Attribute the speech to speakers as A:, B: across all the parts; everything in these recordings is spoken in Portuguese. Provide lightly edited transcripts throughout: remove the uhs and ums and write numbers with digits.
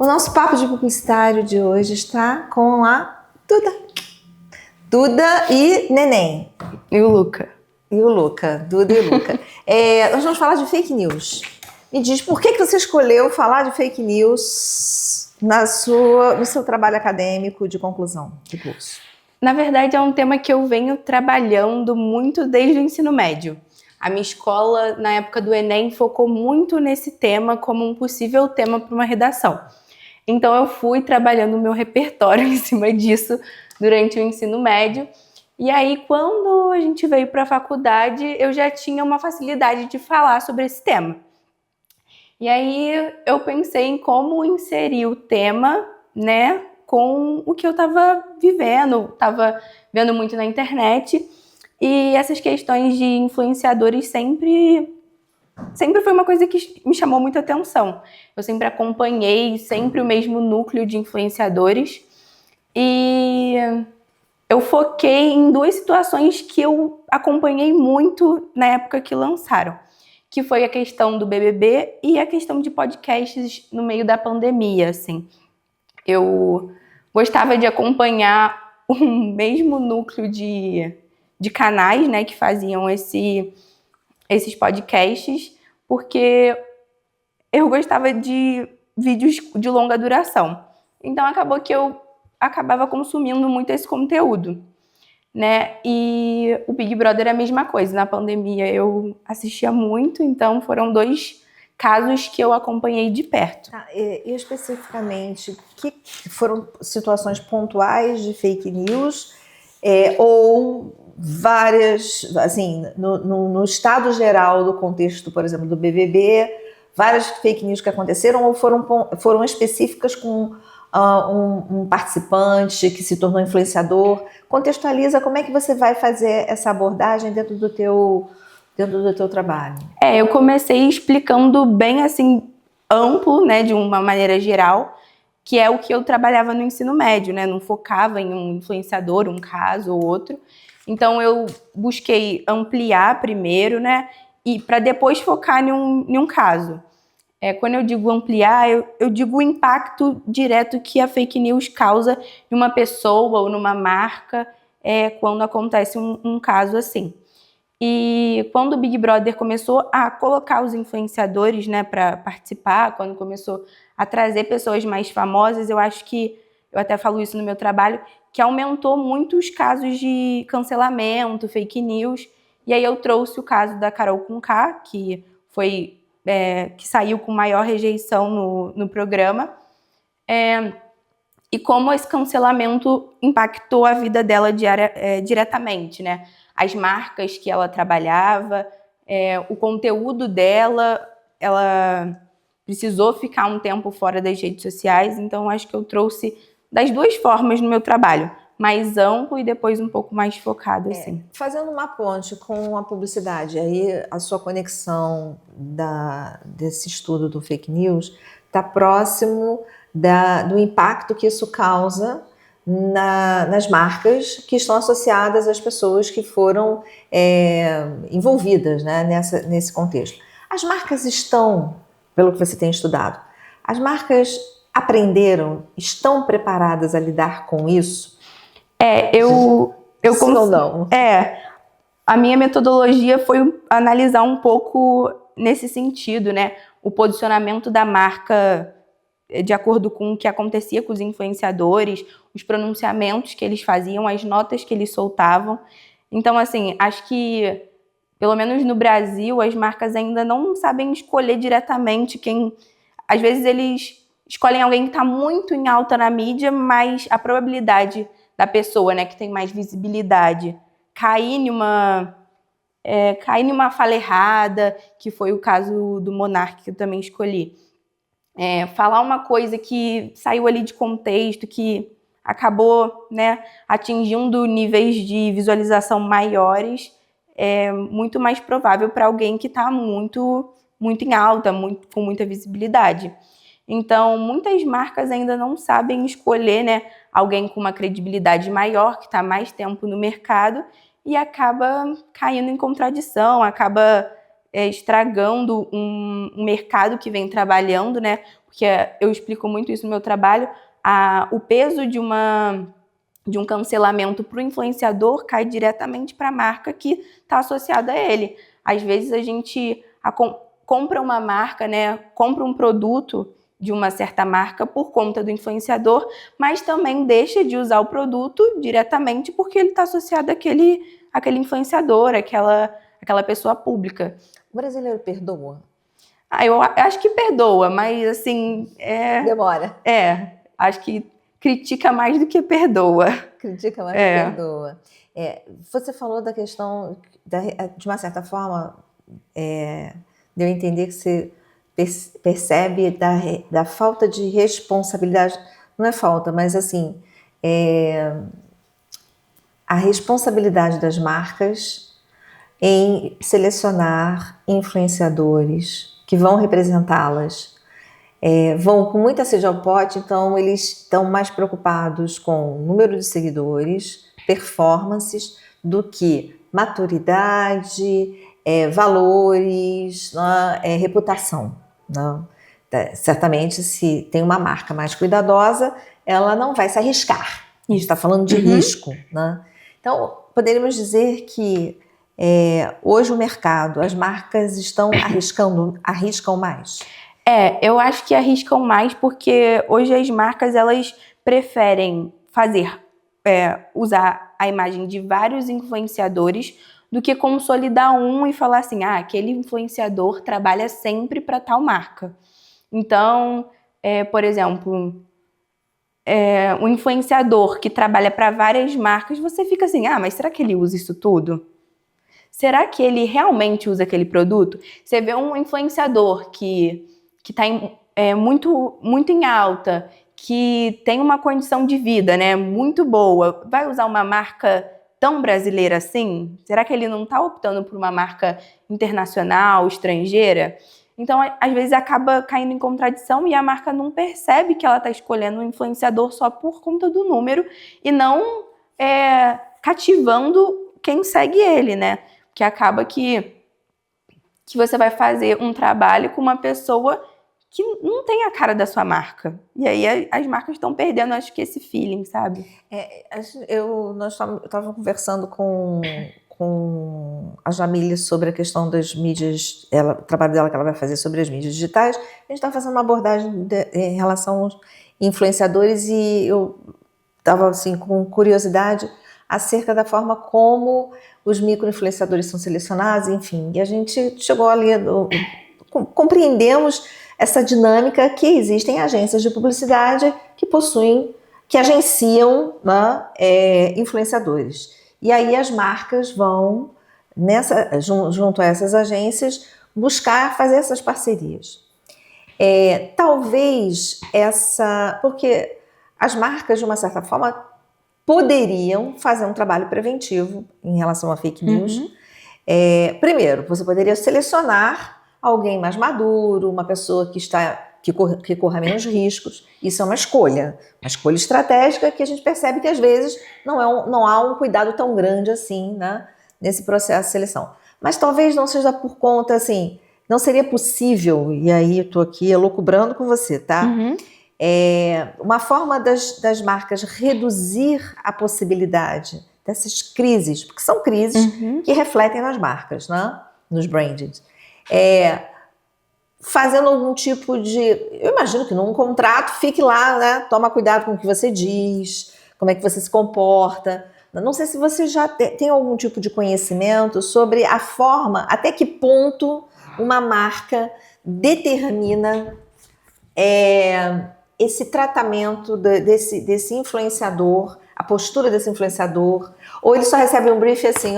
A: O nosso papo de publicitário de hoje está com a Duda. Duda e Neném.
B: E o Luca.
A: Duda e o Luca. Nós vamos falar de fake news. Me diz, por que você escolheu falar de fake news no seu trabalho acadêmico de conclusão de curso?
B: Na verdade, é um tema que eu venho trabalhando muito desde o ensino médio. A minha escola, na época do Enem, focou muito nesse tema como um possível tema para uma redação. Então, eu fui trabalhando o meu repertório em cima disso durante o ensino médio. E aí, quando a gente veio para a faculdade, eu já tinha uma facilidade de falar sobre esse tema. E aí, eu pensei em como inserir o tema, né, com o que eu estava vivendo, estava vendo muito na internet. E essas questões de influenciadores sempre foi uma coisa que me chamou muita atenção. Eu sempre acompanhei sempre o mesmo núcleo de influenciadores e eu foquei em duas situações que eu acompanhei muito na época que lançaram, que foi a questão do BBB e a questão de podcasts no meio da pandemia, assim. Eu gostava de acompanhar o mesmo núcleo de canais, né, que faziam esses podcasts, porque eu gostava de vídeos de longa duração. Então, acabou que eu acabava consumindo muito esse conteúdo, né? E o Big Brother é a mesma coisa. Na pandemia, eu assistia muito, então foram dois casos que eu acompanhei de perto.
A: E especificamente, que foram situações pontuais de fake news ou várias, assim, no estado geral do contexto, por exemplo, do BBB, várias fake news que aconteceram ou foram específicas com um participante que se tornou influenciador? Contextualiza como é que você vai fazer essa abordagem dentro do teu trabalho.
B: Eu comecei explicando bem assim, amplo, né, de uma maneira geral, que é o que eu trabalhava no ensino médio, né? Não focava em um influenciador, um caso ou outro. Então eu busquei ampliar primeiro, né? E para depois focar em um caso. Quando eu digo ampliar, eu digo o impacto direto que a fake news causa em uma pessoa ou numa marca quando acontece um caso assim. E quando o Big Brother começou a colocar os influenciadores, né, para participar, quando começou a trazer pessoas mais famosas, eu acho que, eu até falo isso no meu trabalho, que aumentou muito os casos de cancelamento, fake news. E aí eu trouxe o caso da Carol Conká, que foi que saiu com maior rejeição no programa. E como esse cancelamento impactou a vida dela diretamente, né? As marcas que ela trabalhava, o conteúdo dela, ela precisou ficar um tempo fora das redes sociais, então acho que eu trouxe das duas formas no meu trabalho, mais amplo e depois um pouco mais focado, assim.
A: Fazendo uma ponte com a publicidade, aí a sua conexão desse estudo do fake news está próximo do impacto que isso causa nas marcas que estão associadas às pessoas que foram envolvidas, né, nesse contexto. As marcas estão, pelo que você tem estudado, as marcas aprenderam, estão preparadas a lidar com isso? Sim ou não?
B: A minha metodologia foi analisar um pouco nesse sentido, né? O posicionamento da marca de acordo com o que acontecia com os influenciadores, os pronunciamentos que eles faziam, as notas que eles soltavam. Então, assim, acho que, pelo menos no Brasil, as marcas ainda não sabem escolher diretamente quem... Às vezes eles escolhem alguém que está muito em alta na mídia, mas a probabilidade da pessoa, né, que tem mais visibilidade, cair numa fala errada, que foi o caso do Monark, que eu também escolhi. Falar uma coisa que saiu ali de contexto, que acabou, né, atingindo níveis de visualização maiores, é muito mais provável para alguém que está muito, muito em alta, com muita visibilidade. Então, muitas marcas ainda não sabem escolher, né, alguém com uma credibilidade maior, que está mais tempo no mercado, e acaba caindo em contradição, acaba estragando um mercado que vem trabalhando, né? Porque eu explico muito isso no meu trabalho, o peso de um cancelamento para o influenciador cai diretamente para a marca que está associada a ele. Às vezes a gente compra uma marca, né? Compra um produto de uma certa marca por conta do influenciador, mas também deixa de usar o produto diretamente porque ele está associado àquele influenciador, àquela pessoa pública.
A: O brasileiro perdoa?
B: Eu acho que perdoa, mas assim...
A: Demora.
B: Acho que critica mais do que perdoa.
A: Critica mais do que perdoa. Você falou da questão, de uma certa forma, deu a entender que você percebe da falta de responsabilidade, não é falta, mas assim, a responsabilidade das marcas em selecionar influenciadores que vão representá-las. Vão com muita sede ao pote, então eles estão mais preocupados com o número de seguidores, performances, do que maturidade, valores, reputação. Não? Certamente, se tem uma marca mais cuidadosa, ela não vai se arriscar. A gente está falando de risco. Né? Então, poderíamos dizer que hoje o mercado, as marcas estão arriscam mais.
B: Eu acho que arriscam mais porque hoje as marcas elas preferem usar a imagem de vários influenciadores do que consolidar um e falar assim, aquele influenciador trabalha sempre para tal marca. Então, por exemplo, um influenciador que trabalha para várias marcas, você fica assim, mas será que ele usa isso tudo? Será que ele realmente usa aquele produto? Você vê um influenciador que está muito, muito em alta, que tem uma condição de vida, né, muito boa, vai usar uma marca tão brasileira assim? Será que ele não está optando por uma marca internacional, estrangeira? Então, às vezes, acaba caindo em contradição e a marca não percebe que ela está escolhendo um influenciador só por conta do número e não cativando quem segue ele, né? Porque acaba que você vai fazer um trabalho com uma pessoa que não tem a cara da sua marca. E aí as marcas estão perdendo, acho que, esse feeling, sabe?
A: Eu estava conversando com a Jamília sobre a questão das mídias, o trabalho dela que ela vai fazer sobre as mídias digitais. A gente estava fazendo uma abordagem em relação aos influenciadores e eu estava assim, com curiosidade acerca da forma como os micro-influenciadores são selecionados, enfim. E a gente chegou ali, compreendemos essa dinâmica que existem agências de publicidade que agenciam, né, influenciadores. E aí as marcas vão, junto a essas agências, buscar fazer essas parcerias. Talvez porque as marcas, de uma certa forma, poderiam fazer um trabalho preventivo em relação a fake news. Primeiro, você poderia selecionar alguém mais maduro, uma pessoa que corra menos riscos. Isso é uma escolha estratégica que a gente percebe que às vezes não há um cuidado tão grande assim, né, nesse processo de seleção. Mas talvez não seja por conta, assim, não seria possível, e aí eu estou aqui elucubrando com você, tá? Uma forma das marcas reduzir a possibilidade dessas crises, porque são crises que refletem nas marcas, né, nos brandings. Fazendo algum tipo de... Eu imagino que num contrato fique lá, né? Toma cuidado com o que você diz, como é que você se comporta. Não sei se você já tem algum tipo de conhecimento sobre a forma, até que ponto uma marca determina esse tratamento desse influenciador, a postura desse influenciador, ou ele só recebe um brief assim,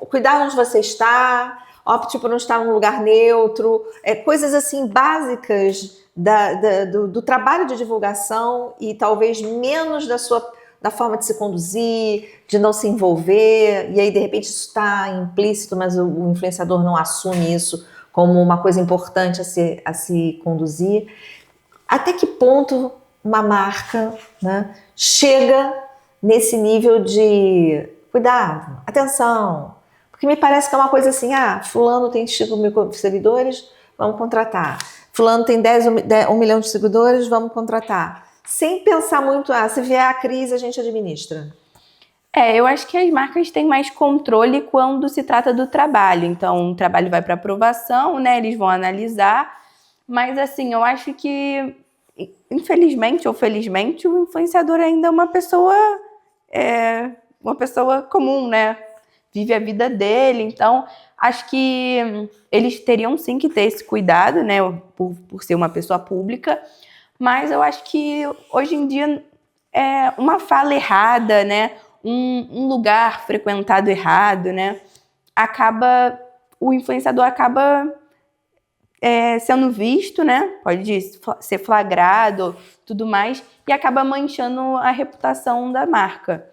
A: cuidado onde você está, opte por não estar num lugar neutro, coisas assim básicas do trabalho de divulgação e talvez menos da forma de se conduzir, de não se envolver, e aí de repente isso está implícito, mas o influenciador não assume isso como uma coisa importante a se conduzir. Até que ponto uma marca, né, chega nesse nível de cuidado, atenção? Porque me parece que é uma coisa assim, fulano tem 5 mil seguidores, vamos contratar. Fulano tem 1 milhão de seguidores, vamos contratar. Sem pensar muito, se vier a crise, a gente administra.
B: Eu acho que as marcas têm mais controle quando se trata do trabalho. Então, o trabalho vai para aprovação, né? Eles vão analisar. Mas, assim, eu acho que, infelizmente ou felizmente, o influenciador ainda é uma pessoa comum, né? Vive a vida dele. Então, acho que eles teriam sim que ter esse cuidado, né? Por ser uma pessoa pública. Mas eu acho que hoje em dia uma fala errada, né? Um lugar frequentado errado, né? O influenciador acaba sendo visto, né? Pode ser flagrado, tudo mais, e acaba manchando a reputação da marca.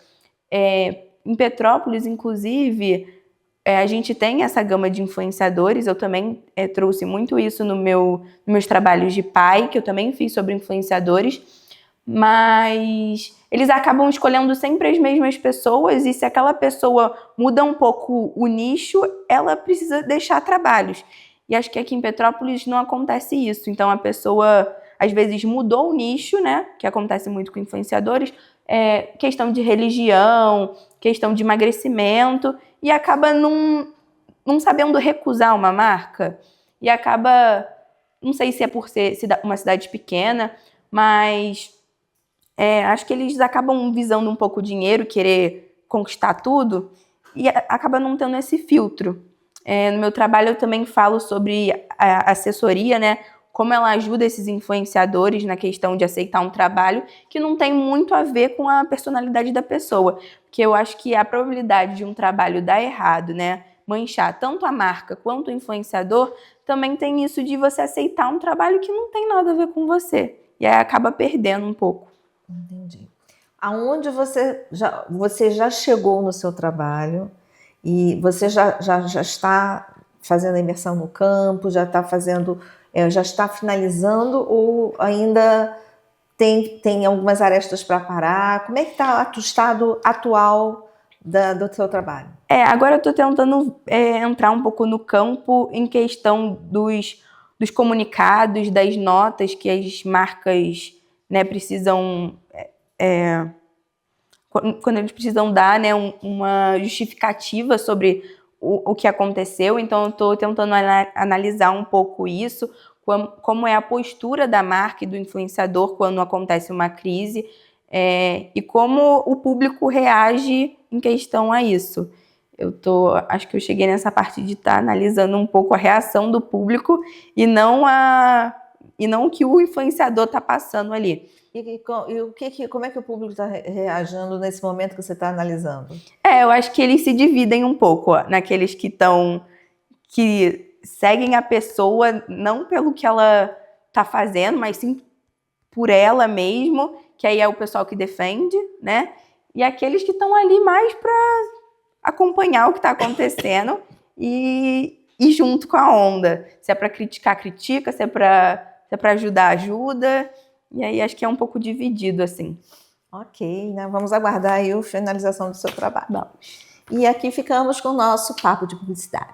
B: Em Petrópolis, inclusive, a gente tem essa gama de influenciadores. Eu também trouxe muito isso nos meus trabalhos de pai, que eu também fiz sobre influenciadores, mas eles acabam escolhendo sempre as mesmas pessoas, e se aquela pessoa muda um pouco o nicho, ela precisa deixar trabalhos. E acho que aqui em Petrópolis não acontece isso. Então a pessoa, às vezes, mudou o nicho, né? Que acontece muito com influenciadores, questão de religião, questão de emagrecimento, e acaba não sabendo recusar uma marca. E acaba, não sei se é por ser uma cidade pequena, mas acho que eles acabam visando um pouco o dinheiro, querer conquistar tudo, e acaba não tendo esse filtro. No meu trabalho eu também falo sobre a assessoria, né? Como ela ajuda esses influenciadores na questão de aceitar um trabalho que não tem muito a ver com a personalidade da pessoa. Porque eu acho que a probabilidade de um trabalho dar errado, né? Manchar tanto a marca quanto o influenciador, também tem isso de você aceitar um trabalho que não tem nada a ver com você. E aí acaba perdendo um pouco.
A: Entendi. Aonde você já chegou no seu trabalho e você já está fazendo a imersão no campo, já está finalizando ou ainda tem algumas arestas para parar? Como é que está o estado atual do seu trabalho?
B: Agora eu estou tentando entrar um pouco no campo em questão dos comunicados, das notas que as marcas, né, precisam, quando eles precisam dar, né, uma justificativa sobre o que aconteceu. Então eu estou tentando analisar um pouco isso, como é a postura da marca e do influenciador quando acontece uma crise, e como o público reage em questão a isso. Acho que eu cheguei nessa parte de estar analisando um pouco a reação do público e não o que o influenciador está passando ali.
A: Como é que o público está reagindo nesse momento que você está analisando?
B: Eu acho que eles se dividem um pouco, naqueles que seguem a pessoa não pelo que ela está fazendo, mas sim por ela mesmo, que aí é o pessoal que defende, né? E aqueles que estão ali mais para acompanhar o que está acontecendo e ir junto com a onda. Se é para criticar, critica. Se é para ajudar, ajuda. E aí acho que é um pouco dividido, assim.
A: Ok, né? Vamos aguardar aí a finalização do seu trabalho.
B: Bom.
A: E aqui ficamos com o nosso papo de publicidade.